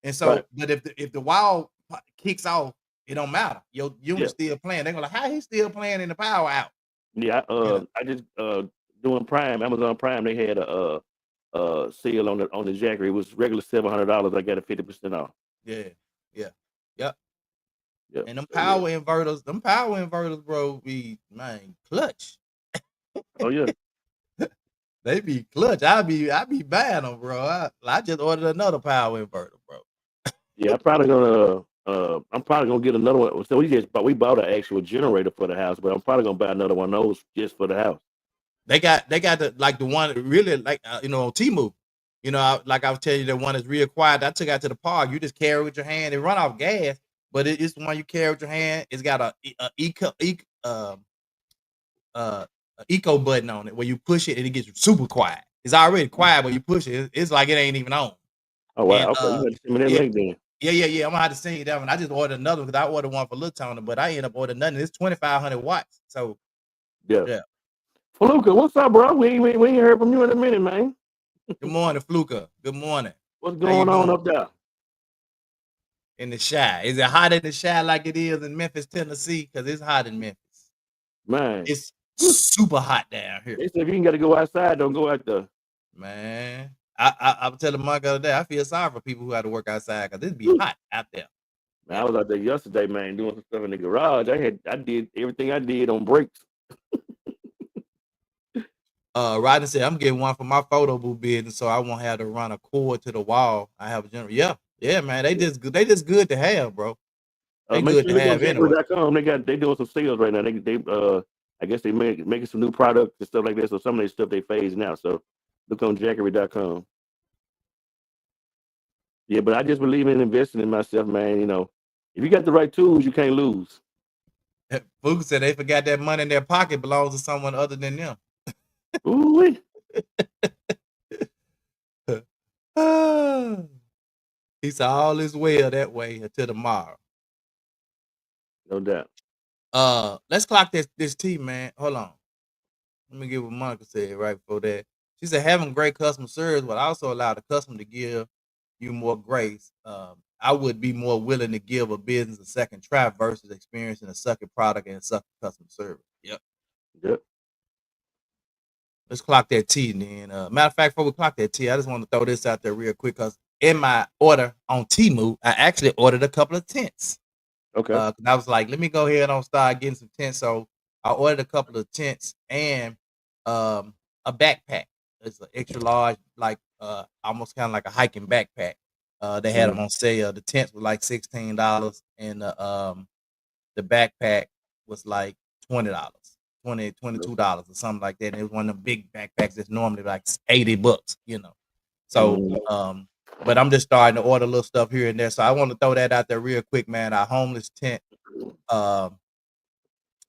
And so, Right. but if the wall kicks off, it don't matter. Your Yeah. unit's still playing. They're gonna like, how he still playing in the power out? Yeah. You know? I just doing Prime, Amazon Prime. They had a sale on the Jackery. It was regular $700. I got it 50% off. Yeah, yeah, yep. Yeah. And them So, yeah. power inverters, bro, be man clutch. Oh yeah. They be clutch. I be buying them, bro. I just ordered another power inverter, bro. Yeah. I'm probably gonna get another one. So we bought an actual generator for the house, but I'm probably gonna buy another one of those just for the house. They got the one really like on Temu. Like I was telling you, the one that's real quiet. I took out to the park. You just carry with your hand. It run off gas, but it's the one you carry with your hand. It's got a eco button on it where you push it and it gets super quiet. It's already quiet, but you push it, it's like it ain't even on. Oh wow. And Okay. You got to send me that link then. yeah. I'm gonna have to send you that one. I just ordered another because I ordered one for Lil Tony, but I ended up ordering nothing. It's 2,500 watts. So Yeah. yeah. Fluka, what's up, bro? We ain't heard from you in a minute, man. Good morning, Fluka. Good morning. What's How you going on doing? up there? In the Chi. Is it hot in the Chi like it is in Memphis, Tennessee? Because it's hot in Memphis. Man, It's super hot down here. they said if you ain't got to go outside, don't go out there. Man, I was telling Mike the other day, I feel sorry for people who had to work outside because it'd be hot out there. Man, I was out there yesterday, man, doing some stuff in the garage. I did everything I did on breaks. Rodney said, I'm getting one for my photo booth business, so I won't have to run a cord to the wall. I have a general. Yeah, man. They just good to have, bro. They Make good sure to you look on have anyway. Jackery.com. They doing some sales right now. They I guess they making some new products and stuff like that. So some of their stuff they phasing out. So look on Jackery.com. Yeah, but I just believe in investing in myself, man. If you got the right tools, you can't lose. Fuga said they forgot that money in their pocket belongs to someone other than them. Ooh. He said all is well that way until tomorrow. No doubt. Let's clock this tea, man. Hold on. Let me get what Monica said right before that. She said having great customer service will also allow the customer to give you more grace. I would be more willing to give a business a second try versus experiencing a sucky product and sucky customer service. Yep. Let's clock that T then. Matter of fact, before we clock that T, I just want to throw this out there real quick because in my order on Temu, I actually ordered a couple of tents. Okay. I was like, let me go ahead and start getting some tents. So I ordered a couple of tents and a backpack. It's an extra large, like almost kind of like a hiking backpack. They had them on sale. The tents were like $16, and the backpack was like $20, $22 or something like that. And it was one of them big backpacks that's normally like $80, So but I'm just starting to order little stuff here and there. So I want to throw that out there real quick, man. Our homeless tent,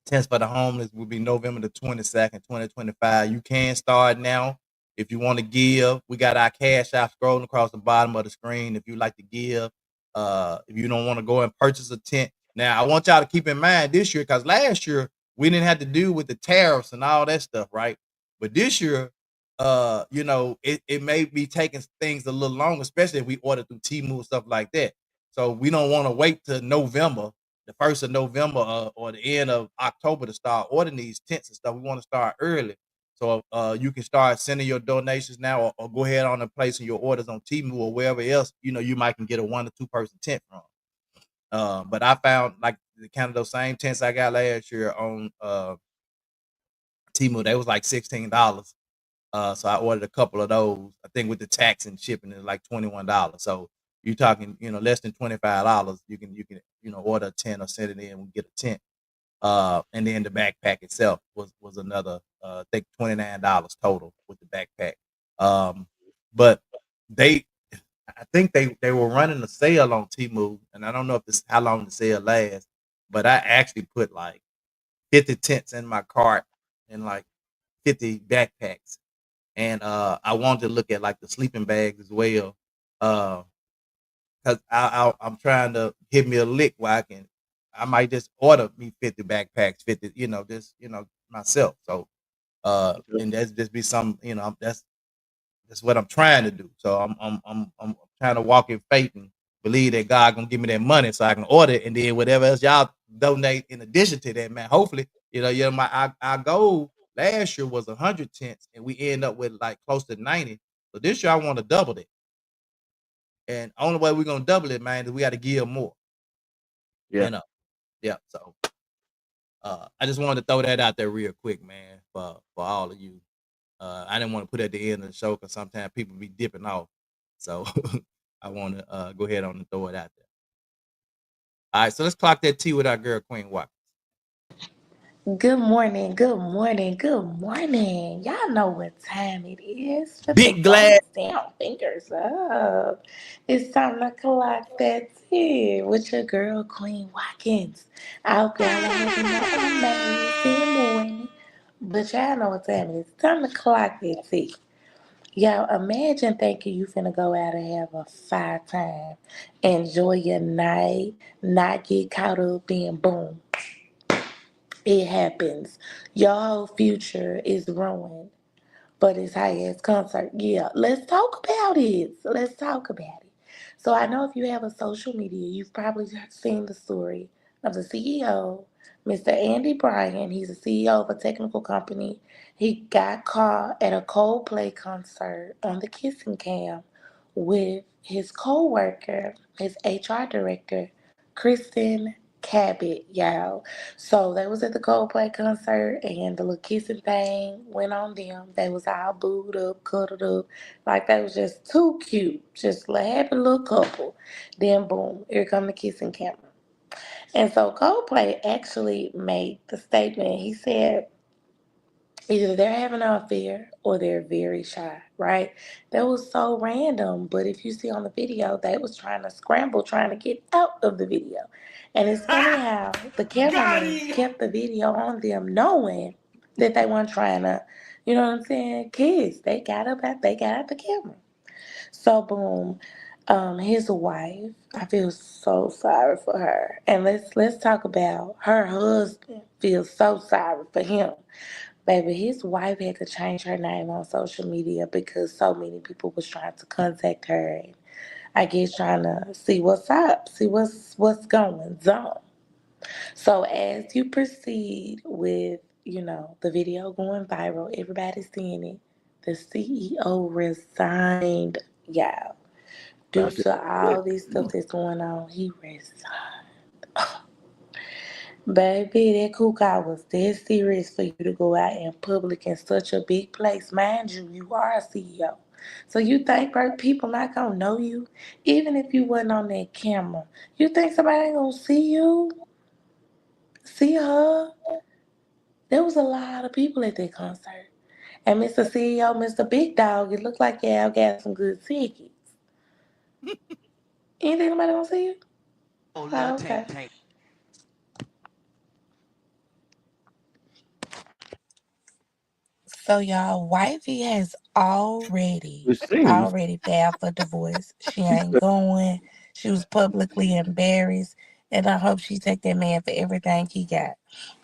tents for the homeless will be November the 22nd, 2025. You can start now if you want to give. We got our cash app scrolling across the bottom of the screen if you like to give. If you don't want to go and purchase a tent. Now, I want y'all to keep in mind this year, because last year we didn't have to deal with the tariffs and all that stuff, right? But this year, it may be taking things a little longer, especially if we order through Temu and stuff like that. So we don't want to wait till November, the 1st of November or the end of October to start ordering these tents and stuff. We want to start early. So you can start sending your donations now or go ahead on and placing your orders on Temu or wherever else, you might can get a 1 or 2 person tent from. But I found like the kind of those same tents I got last year on Temu. They was like $16. So I ordered a couple of those. I think with the tax and shipping is like $21. So you're talking, less than $25. You can order a tent or send it in and get a tent. And then the backpack itself was another I think $29 total with the backpack. But they I think they were running a sale on Temu, and I don't know if this how long the sale lasts, but I actually put like 50 tents in my cart and like 50 backpacks. And I wanted to look at like the sleeping bags as well. Cause I'm trying to hit me a lick where I might just order me 50 backpacks, 50, myself. So and that's just be some, that's what I'm trying to do. So I'm trying to walk in faith and believe that God gonna give me that money so I can order it, and then whatever else y'all donate in addition to that, man. Hopefully, our goal last year was 100 tents, and we end up with like close to 90. So this year I want to double it, and only way we're gonna double it, man, is we got to give more. Yeah. Yeah. So I just wanted to throw that out there real quick, man, for all of you. I didn't want to put it at the end of the show because sometimes people be dipping off. So I want to go ahead on and throw it out there. All right, so let's clock that T with our girl Queen Watkins. Good morning, good morning, good morning. Y'all know what time it is. Put the Big glad. phones down, fingers up. It's time to clock that tea with your girl Queen Watkins. I hope y'all are having an amazing morning. But y'all know what time it is. It's time to clock that tea. Y'all imagine thinking you finna go out and have a fire time, enjoy your night, not get caught up in boom. It happens. Your whole future is ruined, but it's highest concert. Yeah, let's talk about it. Let's talk about it. So I know if you have a social media, you've probably seen the story of the CEO, Mr. Andy Bryan. He's a CEO of a technical company. He got caught at a Coldplay concert on the kissing cam with his co-worker, his HR director, Kristen Cabot, y'all. So they was at the Coldplay concert and the little kissing thing went on them. They was all booed up, cuddled up, like they was just too cute, just a happy little couple. Then boom, here come the kissing camera. And so Coldplay actually made the statement. He said either they're having an affair or they're very shy, right? That was so random. But if you see on the video, they was trying to scramble, trying to get out of the video. And it's funny how the cameraman kept the video on them knowing that they weren't trying to, you know what I'm saying, kiss. They got out the camera. So boom. His wife, I feel so sorry for her. And let's talk about her husband feels so sorry for him. Baby, his wife had to change her name on social media because so many people was trying to contact her and I guess trying to see what's up, see what's going on. So as you proceed with, the video going viral, everybody's seeing it. The CEO resigned, y'all. Due I see. to all these stuff that's going on, he resigned. Baby, that cookout was that serious for you to go out in public in such a big place. Mind you, you are a CEO. So you think people not gonna know you? Even if you wasn't on that camera. You think somebody ain't gonna see you? See her? There was a lot of people at that concert. And Mr. CEO, Mr. Big Dog, it looked like y'all got some good tickets. You ain't think nobody gonna see you? Oh, okay. So y'all, wifey has It seems. already filed for divorce. She ain't going. She was publicly embarrassed, and I hope she take that man for everything he got.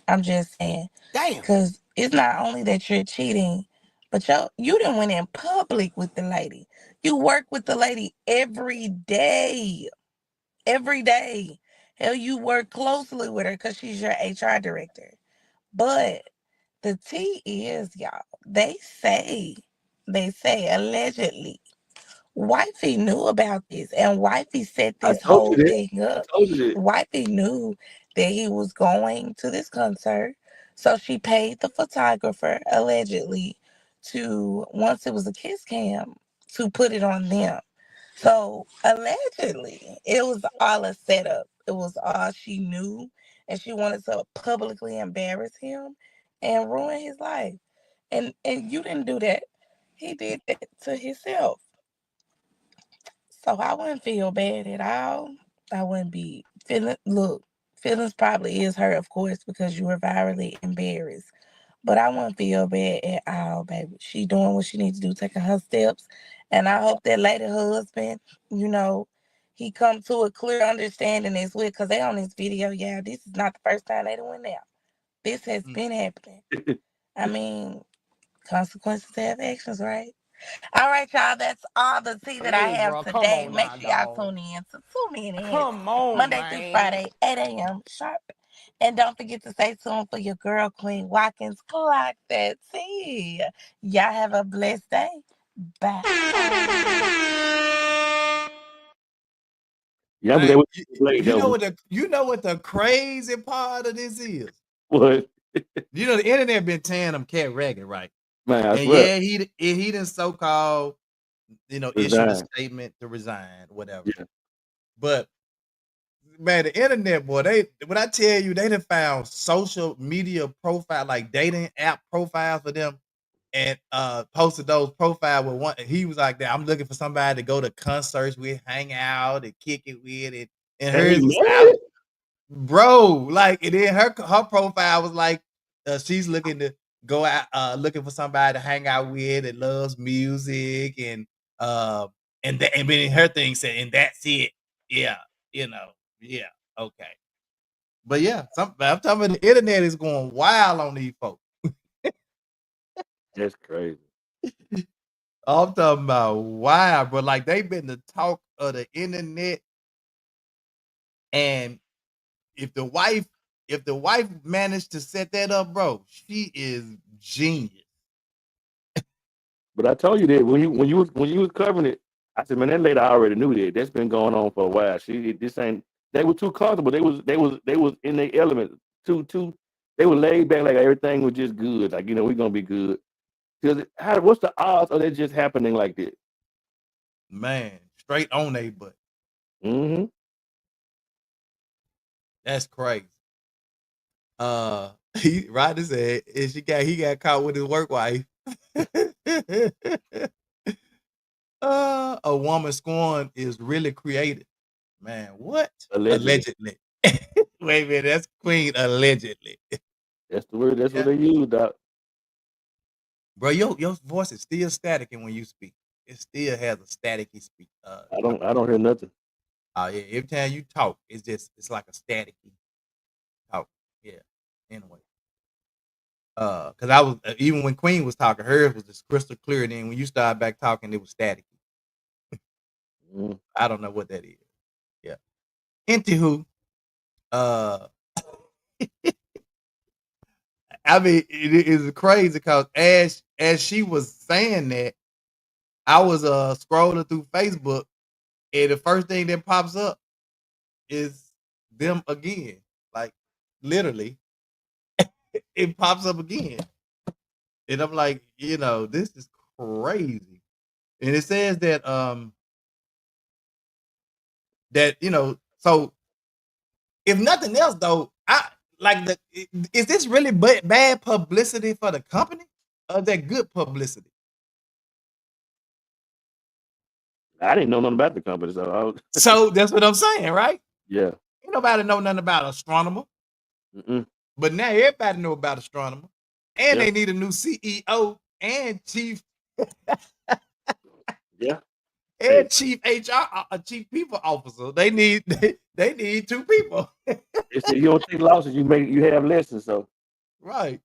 I'm just saying, because it's not only that you're cheating, but you didn't went in public with the lady. You work with the lady every day, every day. Hell, you work closely with her because she's your HR director. But the tea is, y'all, they say allegedly Wifey knew about this, and Wifey set I this told whole you that. thing I up. told you that. Wifey knew that he was going to this concert, so she paid the photographer allegedly to, once it was a kiss cam, to put it on them. So allegedly, it was all a setup. It was all she knew, and she wanted to publicly embarrass him and ruin his life. And you didn't do that. He did that to himself. So I wouldn't feel bad at all. I wouldn't be feeling. Look, feelings probably is hurt, of course, because you were virally embarrassed. But I wouldn't feel bad at all, baby. She doing what she needs to do, taking her steps. And I hope that lady husband, you know, he come to a clear understanding as well. Because they on this video, yeah, this is not the first time they done went out. This has been happening. I mean, consequences have actions, right? All right, y'all. That's all the tea that I Hey, have bro, come today. on Make now, sure y'all dog. tune in. So tune in every Come on, Monday through man. Friday, 8 a.m. sharp. And don't forget to stay tuned for your girl, Queen Watkins. Clock that tea. Y'all have a blessed day. Bye. Yeah, I'm glad Man, we played you that know one. what the crazy part of this is? What? You know the internet been tearing them cat ragged, right? Man, I And swear. yeah, he done so-called, issued a Resign. statement to resign, whatever. Yeah. But man, the internet, boy, when I tell you they done found social media profile, like dating app profiles for them, and posted those profile with one. He was like that. I'm looking for somebody to go to concerts with, hang out, and kick it with it. And And he hers was out, married? bro. Like, and then her profile was like, she's looking to go out, looking for somebody to hang out with that loves music, uh, and then her thing said, and that's it. Yeah, yeah, okay. But yeah, I'm talking about the internet is going wild on these folks. That's crazy. I'm talking about wild, but like they've been the talk of the internet, and if the wife managed to set that up, bro, she is genius. But I told you that when you was covering it, I said, man, that lady already knew that. That's been going on for a while. This ain't. They were too comfortable. They was in their element. Too. They were laid back like everything was just good. Like we're gonna be good. Because what's the odds of that just happening like that? Man, straight on they butt. Mm-hmm. That's crazy. Rodney said, he got caught with his work wife. A woman scorned is really creative. Man, what? Allegedly. Allegedly. Wait a minute, that's Queen allegedly. That's the word. That's Yeah. what they use, Doc. Bro, your voice is still static when you speak. It still has a staticky speak. I don't hear nothing. Yeah, every time you talk, it's like a staticky talk. Yeah. Anyway. Because I was even when Queen was talking, hers was just crystal clear. And then when you started back talking, it was staticky. Mm. I don't know what that is. Yeah. Anywho, uh, I mean, it is crazy because as she was saying that, I was scrolling through Facebook, and the first thing that pops up is them again. Like literally, it pops up again. And I'm like, this is crazy. And it says that so if nothing else though, is this really bad publicity for the company, or is that good publicity? I didn't know nothing about the company, so I was, So that's what I'm saying, right? yeah. Ain't nobody know nothing about astronomer, Mm-mm. but now everybody know about astronomer, and Yeah. they need a new CEO and chief Yeah. and chief HR, chief people officer. They need they need two people, They say you don't take losses, you have lessons. So right?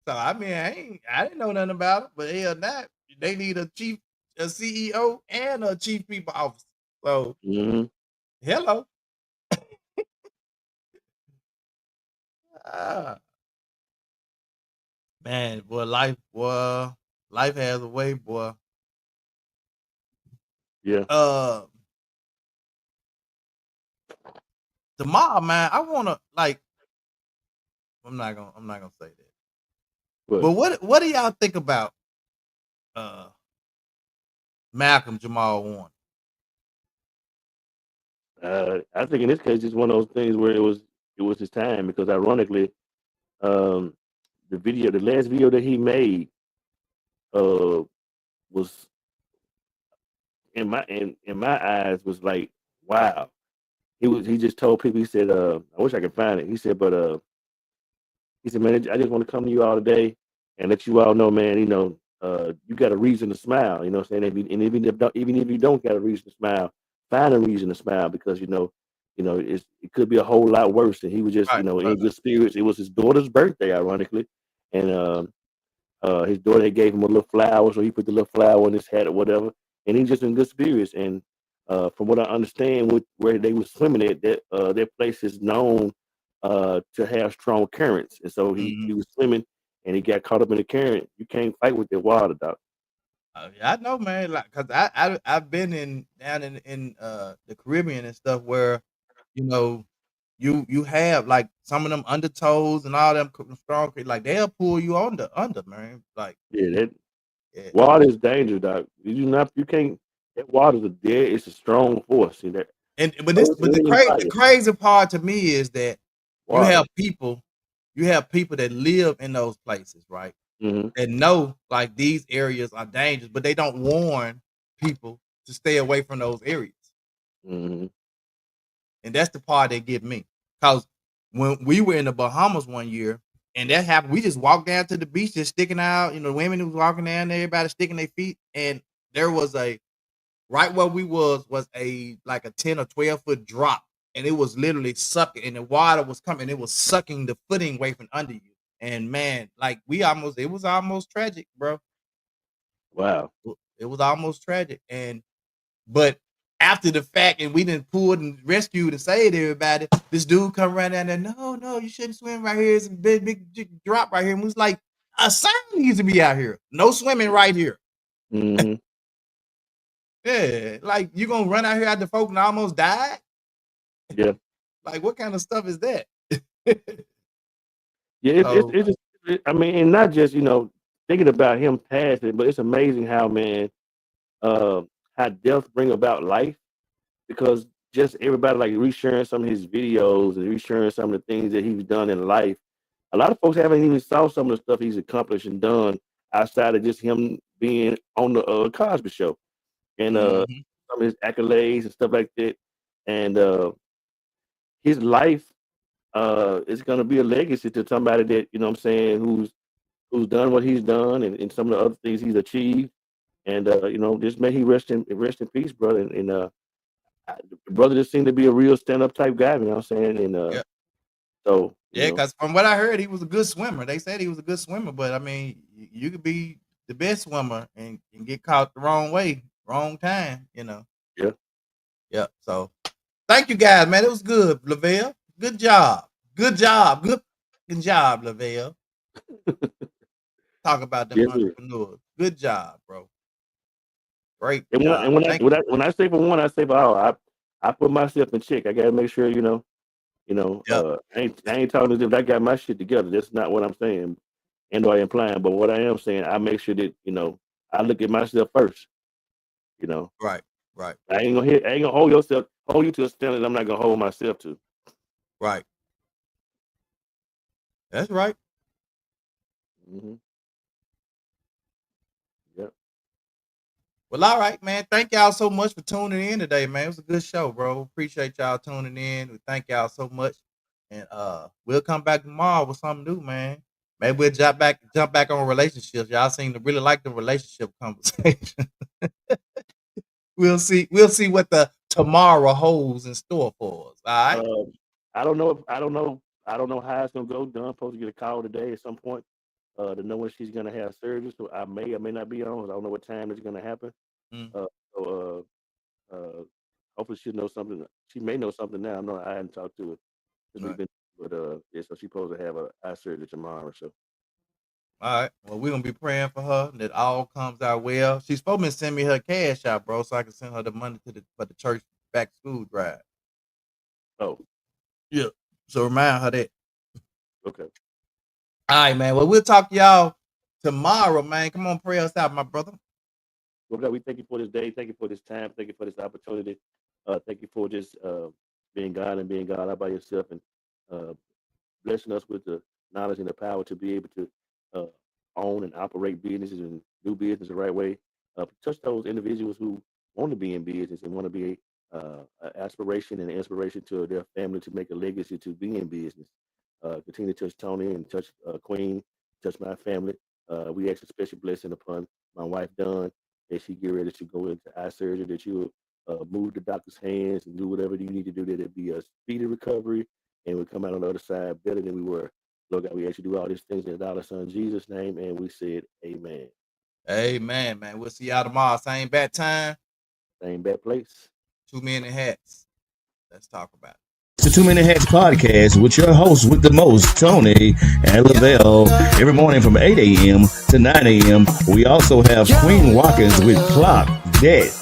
So I mean, I didn't know nothing about it, but hell, not they need a CEO, and a chief people officer. So mm-hmm. hello, ah, man, boy, life has a way, boy. Yeah. Tomorrow, man, I wanna like. I'm not gonna say that. But what do y'all think about Malcolm Jamal Warner? I think in this case, it's one of those things where it was his time because ironically, um, the last video that he made, was in my eyes was like, wow. He just told people, he said, I wish I could find it. He said, but he said, man, I just want to come to you all today and let you all know, man, you got a reason to smile. You know what I'm saying? And even if you don't got a reason to smile, find a reason to smile because it could be a whole lot worse. And he was just, Right, in good spirits. It was his daughter's birthday, ironically, and his daughter gave him a little flower, so he put the little flower on his hat or whatever, and he's just in good spirits. And from what I understand, where they were swimming at, that place is known to have strong currents, and so he was swimming and he got caught up in the current. You can't fight with the water, doc. Yeah, I know, man. Like, cause I've been down in the Caribbean and stuff where, you know, you have like some of them undertows and all them strong, like they'll pull you under, man. Like, Yeah, that yeah. water is dangerous, doc. You can't. That water's it's a strong force. See that? But So it's really the fire. crazy part to me is that you Water. have people, that live in those places, right? Hmm. That know like these areas are dangerous, but they don't warn people to stay away from those areas. Hmm. And that's the part that get me. Cause when we were in the Bahamas one year and that happened, we just walked down to the beach, just sticking out, women who was walking down there, everybody sticking their feet. And there was right where we was a like a 10 or 12 foot drop. And it was literally sucking, and the water was coming, it was sucking the footing away from under you. And man, like it was almost tragic, bro. Wow. It was almost tragic. But after the fact, and we didn't pull and rescued and saved everybody, this dude come right down there. No, you shouldn't swim right here. It's a big drop right here. And we was like, a sign needs to be out here. No swimming right here. Hmm. Yeah, like you gonna run out here after folk and almost died? Yeah. Like what kind of stuff is that? Yeah, So it's just, I mean, and not just thinking about him passing, but it's amazing how, man, how death bring about life because just everybody like resharing some of his videos and resharing some of the things that he's done in life. A lot of folks haven't even saw some of the stuff he's accomplished and done outside of just him being on the Cosby Show and mhm, some of his accolades and stuff like that. And his life is going to be a legacy to somebody that what I'm saying, who's done what he's done and some of the other things he's achieved. And just may he rest in peace, brother. And the brother just seemed to be a real stand up type guy. You know what I'm saying? And yeah. so Yeah, because from what I heard, he was a good swimmer. They said he was a good swimmer, but I mean, you could be the best swimmer and get caught the wrong way, wrong time. yeah, Yeah. So thank you guys, man. It was good, Lavelle. Good job. Good job. Good job, Lavelle. Talk about them yes, sir. entrepreneurs. Good job, bro. Great And job. Thank when I say for one, I say for all. I put myself in check. I got to make sure you. Yep. I ain't talking as if I got my shit together. That's not what I'm saying, and or implying. But what I am saying, I make sure that I look at myself first. You know, Right. Right. I ain't gonna hold you to a standard I'm not gonna hold myself to. Right. That's right. Hmm. Yep. Well, all right, man. Thank y'all so much for tuning in today, man. It was a good show, bro. Appreciate y'all tuning in. We thank y'all so much. And we'll come back tomorrow with something new, man. Maybe we'll jump back on relationships. Y'all seem to really like the relationship conversation. We'll see what the tomorrow holds in store for us. All right. I don't know how it's gonna go. Dawn's supposed to get a call today at some point to know when she's gonna have surgery. So I may or may not be on. I don't know what time it's gonna happen. Mm, So hopefully she knows something. She may know something now. I hadn't talked to her since we've right. been, but yeah. So she's supposed to have a eye surgery tomorrow. So All right. Well, we're gonna be praying for her that all comes out well. She's supposed to send me her cash out, bro, so I can send her the money for the church back to school drive. Oh, Yeah. So remind her that. okay. All right, man. Well, we'll talk to y'all tomorrow, man. Come on, pray us out, my brother. Well, God, we thank you for this day. Thank you for this time. Thank you for this opportunity. Thank you for just being God and being God all by yourself, and blessing us with the knowledge and the power to be able to own and operate businesses and do business the right way. Touch those individuals who want to be in business and want to be an aspiration and inspiration to their family to make a legacy to be in business. Continue to touch Tony and touch Queen, touch my family. We ask a special blessing upon my wife, Dawn, as she get ready to go into eye surgery, that you move the doctor's hands and do whatever you need to do, that it be a speedy recovery and we come out on the other side better than we were. Lord God, we actually do all these things in our son Jesus' name, and we said amen. Amen, man. We'll see y'all tomorrow. Same bat time. Same bad place. 2 Men in Hats. Let's talk about it. It's the 2 Minute Hats podcast with your host with the most, Tony and Lavelle. Every morning from 8 a.m. to 9 a.m. We also have Queen Watkins with Clock Dead.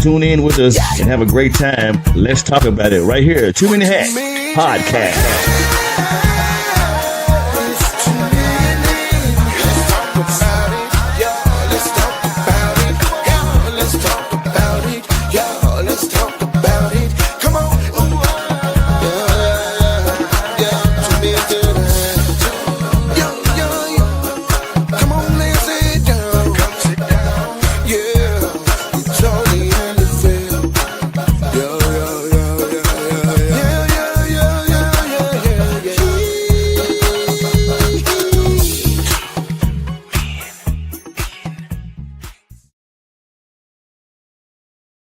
Tune in with us and have a great time. Let's talk about it right here. 2 Minute Hats podcast.